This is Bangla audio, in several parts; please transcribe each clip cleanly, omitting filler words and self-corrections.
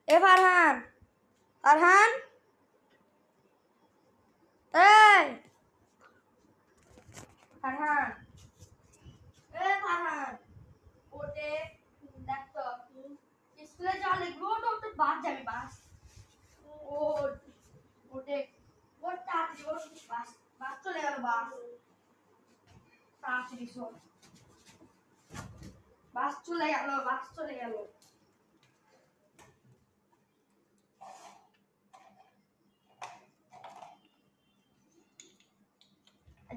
এ ফারহান, ফারহান, এই ফারহান, এ ফারহান, ওটে দেখ তো স্কুলে যাওয়া লিখবো তো বাস যাবি বাস। ওট ওটে ওট তাড়াতাড়ি ওট, বাস বাস চলে গেল বাস। তাড়াতাড়ি শোন, বাস চলে গেল, বাস চলে গেল।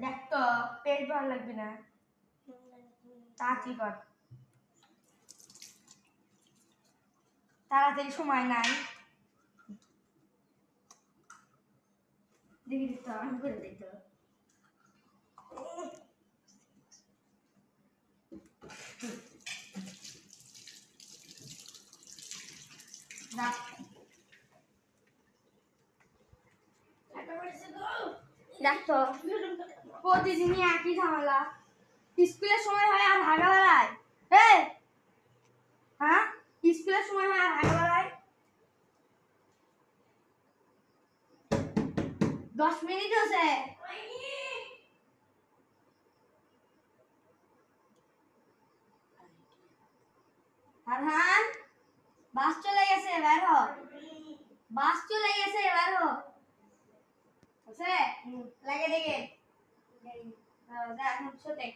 দেখ তো পেট ভালো লাগবে না, তাড়াতাড়ি কর, তাড়াতাড়ি সময় নাই। দেখি তো আমি করে দিই তো। দেখ তো প্রতিদিনই একই ঝামেলা, স্কুলের সময় হয় আর হাগা বেড়ায়। হ্যাঁ, স্কুলের সময় হয় আর হাগা বেড়ায়। 10 মিনিট হয়েছে। ফারহান, বাস চলে গেছে, বের হ। বাস চলে গেছে, বের হ। আছে লাগে দেখে দেখ, দেখ